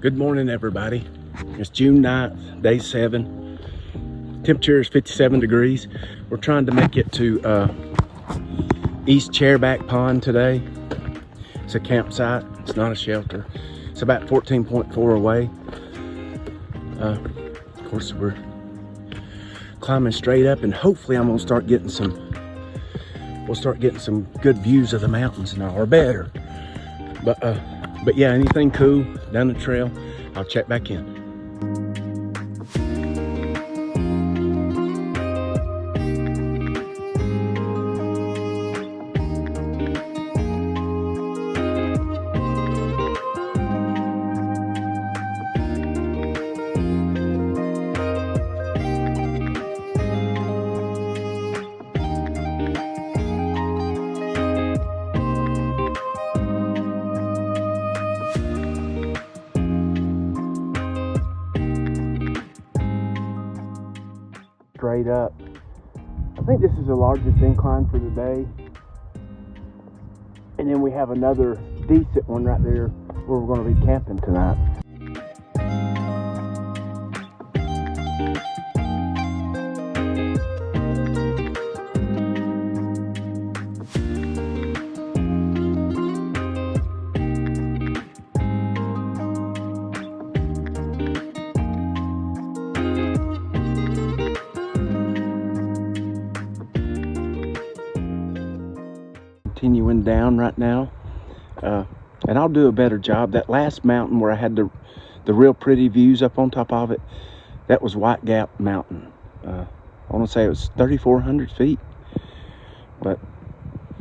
Good morning, everybody. It's June 9th, day 7. Temperature is 57 degrees. We're trying to make it to East Chairback Pond today. It's a campsite. It's not a shelter. It's about 14.4 away. Of course, we're climbing straight up, and hopefully I'm gonna start getting we'll start getting some good views of the mountains now, or better. But yeah, anything cool down the trail, I'll check back in. Straight up. I think this is the largest incline for the day. And then we have another decent one right there where we're going to be camping tonight. Continuing down right now, and I'll do a better job. That last mountain where I had the real pretty views up on top of it, that was White Gap Mountain. I want to say it was 3,400 feet, but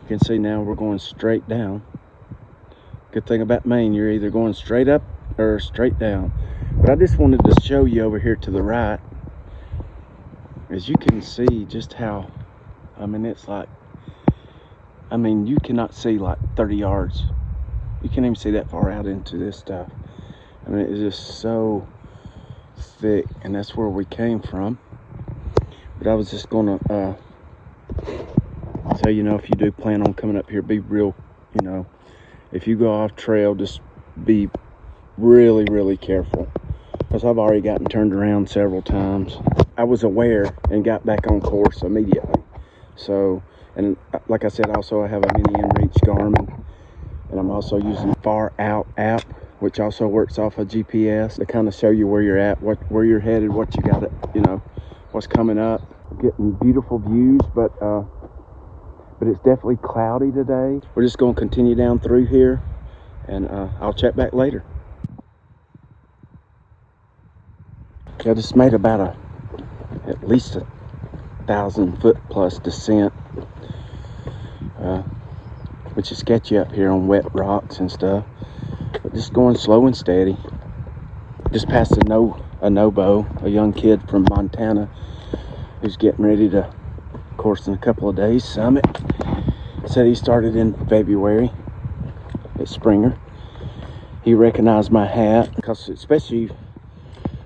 you can see now we're going straight down. Good thing about Maine, you're either going straight up or straight down. But I just wanted to show you over here to the right, as you can see just how, I mean, it's like, you cannot see like 30 yards. You can't even see that far out into this stuff. I mean, it's just so thick, and that's where we came from. But I was just gonna say, if you do plan on coming up here, be real, if you go off trail, just be really, really careful. Because I've already gotten turned around several times. I was aware and got back on course immediately. So, and like I said, also I have a mini inReach Garmin, and I'm also using Far Out app, which also works off of GPS to kind of show you where you're at, where you're headed, what you got it, what's coming up. Getting beautiful views, but it's definitely cloudy today. We're just going to continue down through here, and I'll check back later. I just made about at least 1,000 foot plus descent, which is sketchy up here on wet rocks and stuff, but just going slow and steady. Just passed a SOBO, a young kid from Montana who's getting ready to, of course, in a couple of days, summit. Said he started in February at Springer. He recognized my hat, because especially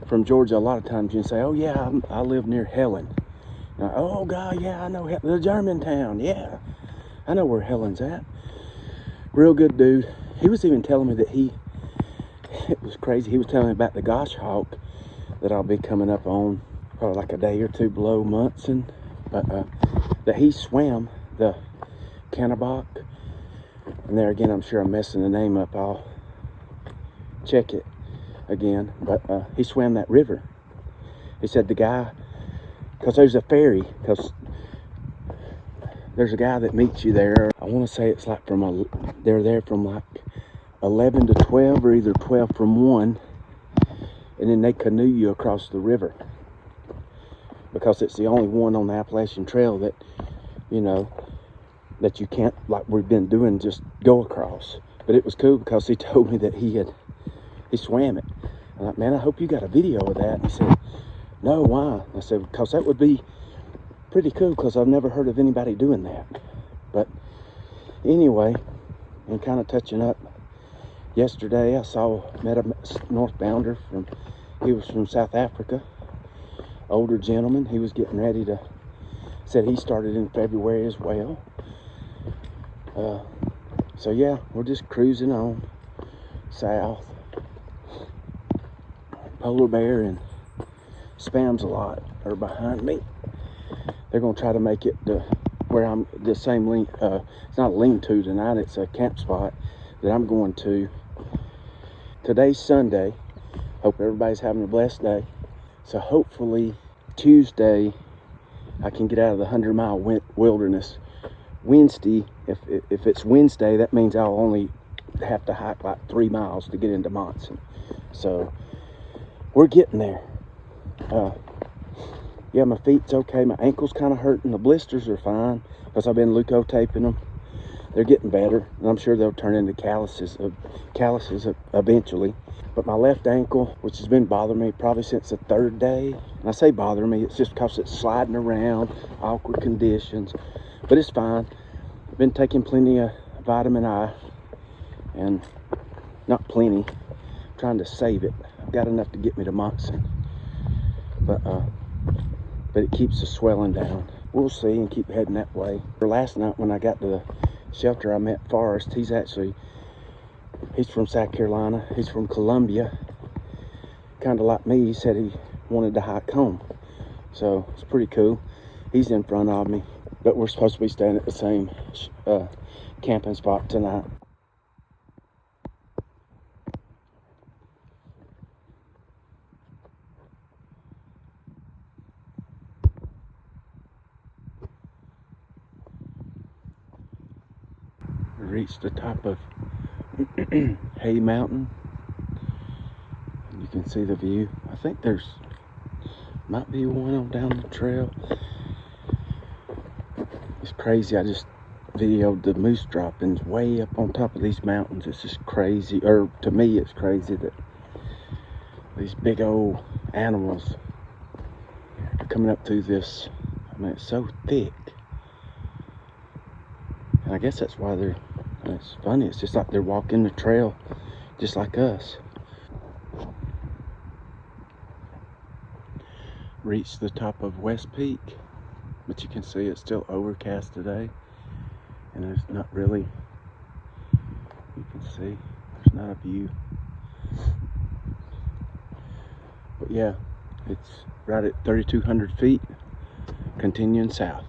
from Georgia, a lot of times you can say, oh yeah, I live near Helen. Oh God, yeah, I know the Germantown. Yeah, I know where Helen's at. Real good dude. He was even telling me that it was crazy. He was telling me about the Goshawk that I'll be coming up on probably like a day or two below Munson, but that he swam the Kennebach. And there again, I'm sure I'm messing the name up. I'll check it again, but he swam that river. He said the guy, because there's a ferry, because there's a guy that meets you there. I want to say it's like they're there from like 11 to 12, or either 12 from 1, and then they canoe you across the river, because it's the only one on the Appalachian Trail that, that you can't, like we've been doing, just go across. But it was cool because he told me that he swam it. I'm like, man, I hope you got a video of that. And he said, no, why? I said, because that would be pretty cool, because I've never heard of anybody doing that. But anyway, and kind of touching up, yesterday I met a northbounder he was from South Africa, older gentleman. He was getting ready to, said he started in February as well. So yeah, we're just cruising on south. Polar Bear and Spams a lot are behind me. They're gonna try to make it to where I'm the same it's not a lean-to tonight, it's a camp spot that I'm going to. Today's Sunday. Hope everybody's having a blessed day. So hopefully Tuesday I can get out of the 100-mile wilderness. Wednesday, if it's Wednesday, that means I'll only have to hike like 3 miles to get into Monson. So we're getting there. Yeah, my feet's okay. My ankle's kind of hurting. The blisters are fine because I've been leucotaping them. They're getting better, and I'm sure they'll turn into calluses eventually. But my left ankle, which has been bothering me probably since the 3rd day, and I say bothering me, it's just because it's sliding around, awkward conditions, but it's fine. I've been taking plenty of vitamin I, and not plenty, I'm trying to save it. I've got enough to get me to Monson, but it keeps the swelling down. We'll see and keep heading that way. Last night when I got to the shelter, I met Forrest. He's from South Carolina. He's from Columbia. Kind of like me. He said he wanted to hike home. So it's pretty cool. He's in front of me. But we're supposed to be staying at the same camping spot tonight. We reached the top of Hay Mountain. You can see the view. I think might be one on down the trail. It's crazy. I just videoed the moose droppings way up on top of these mountains. It's just crazy, or to me it's crazy that these big old animals are coming up through this. I mean, it's so thick. And I guess that's why it's funny. It's just like they're walking the trail just like us. Reached the top of West Peak, but you can see it's still overcast today, and there's not really, you can see there's not a view. But yeah, it's right at 3,200 feet, continuing south.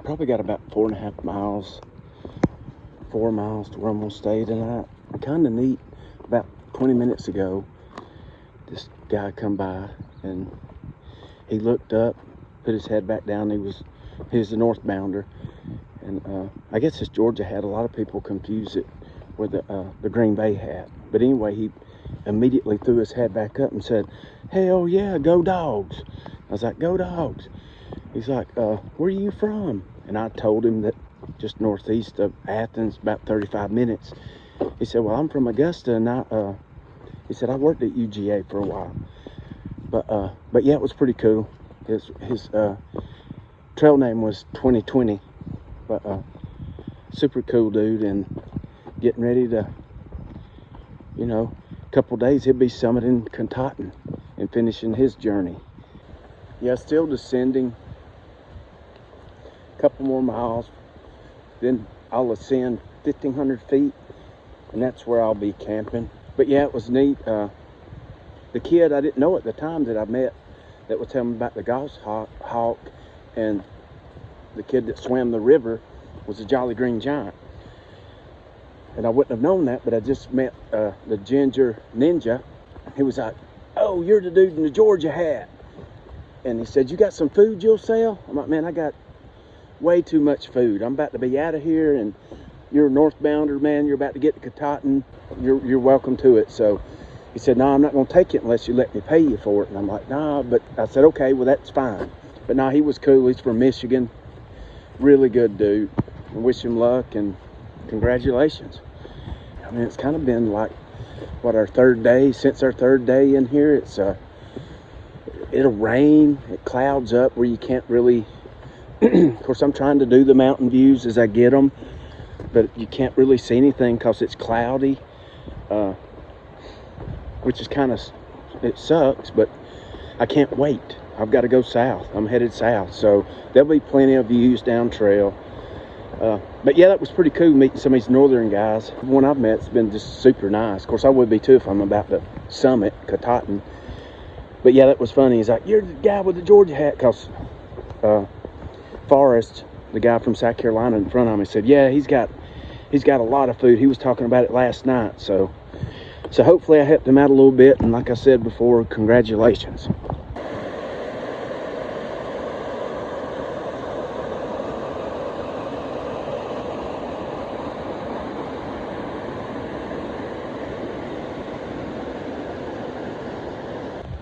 Probably got about 4.5 miles, 4 miles to where I'm gonna stay tonight. Kind of neat. About 20 minutes ago, this guy come by and he looked up, put his head back down. He was a northbounder, and I guess this Georgia hat. A lot of people confuse it with the Green Bay hat. But anyway, he immediately threw his head back up and said, "Hell yeah, go Dogs!" I was like, "Go Dogs!" He's like, "Where are you from?" And I told him that just northeast of Athens, about 35 minutes. He said, "Well, I'm from Augusta," and he said, "I worked at UGA for a while." But yeah, it was pretty cool. His trail name was 2020, but super cool dude, and getting ready to, a couple days he'll be summiting Katahdin and finishing his journey. Yeah, still descending. A couple more miles, then I'll ascend 1,500 feet, and that's where I'll be camping. But yeah, it was neat. The kid I didn't know at the time that I met that was telling me about the goshawk, and the kid that swam the river was a Jolly Green Giant. And I wouldn't have known that, but I just met the Ginger Ninja. He was like, "Oh, you're the dude in the Georgia hat." And he said, "You got some food you'll sell?" I'm like, "Man, I got way too much food. I'm about to be out of here, and you're a northbounder, man. You're about to get to Katahdin. You're welcome to it." So he said, "No, I'm not going to take it unless you let me pay you for it." And I'm like, "Nah," but I said, "Okay, well, that's fine." But nah, he was cool. He's from Michigan. Really good dude. I wish him luck and congratulations. I mean, it's kind of been like, our third day, since our third day in here. It'll rain, it clouds up where you can't really, of course I'm trying to do the mountain views as I get them, but you can't really see anything because it's cloudy, which is it sucks, but I can't wait. I've got to go south. I'm headed south, so there'll be plenty of views down trail. But yeah, that was pretty cool meeting some of these northern guys. The one I've met's been just super nice. Of course, I would be too if I'm about to summit Katahdin. But yeah, that was funny. He's like, "You're the guy with the Georgia hat," because Forrest, the guy from South Carolina in front of me, said, "Yeah, he's got a lot of food. He was talking about it last night." So hopefully I helped him out a little bit. And like I said before, congratulations.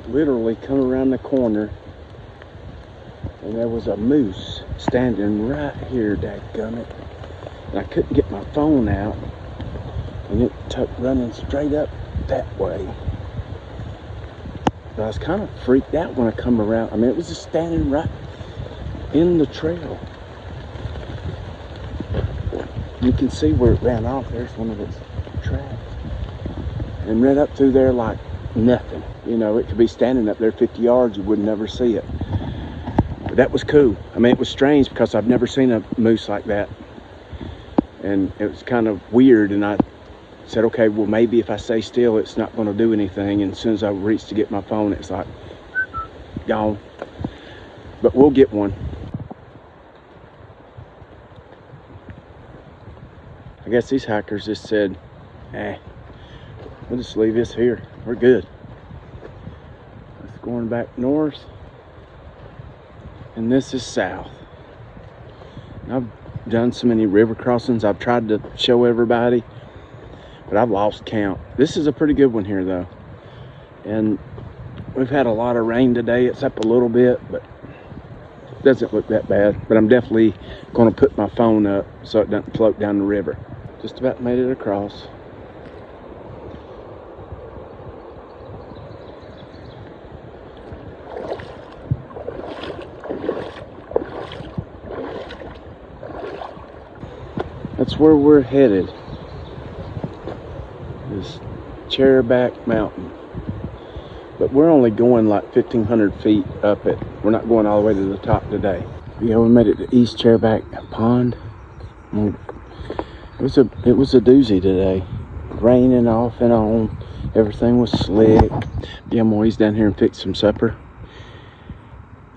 Literally come around the corner and there was a moose standing right here, dadgummit. And I couldn't get my phone out, and it took running straight up that way. But I was kind of freaked out when I come around. I mean, it was just standing right in the trail. You can see where it ran off. There's one of its tracks. And right up through there like nothing. You know, it could be standing up there 50 yards, you would never see it. But that was cool. I mean, it was strange because I've never seen a moose like that. And it was kind of weird, and I said, okay, well, maybe if I stay still, it's not going to do anything. And as soon as I reached to get my phone, it's like, gone. But we'll get one. I guess these hikers just said, we'll just leave this here. We're good. Going back north, and this is south. And I've done so many river crossings. I've tried to show everybody, but I've lost count. This is a pretty good one here though, and we've had a lot of rain today. It's up a little bit, but it doesn't look that bad. But I'm definitely going to put my phone up so it doesn't float down the river. Just about made it across. That's where we're headed, this Chairback Mountain. But we're only going like 1,500 feet up it. We're not going all the way to the top today. Yeah, we made it to East Chairback Pond. It was a doozy today. Raining off and on. Everything was slick. Yeah, I'm always down here and fix some supper.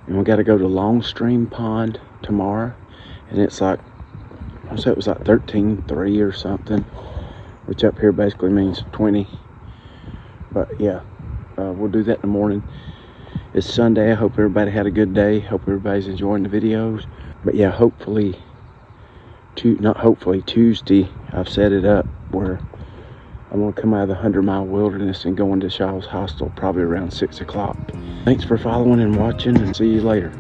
And we got to go to Long Stream Pond tomorrow. And it's like, so it was like 13.3 or something, which up here basically means 20. But yeah, we'll do that in the morning. It's Sunday. I hope everybody had a good day. Hope everybody's enjoying the videos. But yeah, Tuesday, I've set it up where I'm going to come out of the 100-mile wilderness and go into Shaw's Hostel probably around 6 o'clock. Thanks for following and watching, and see you later.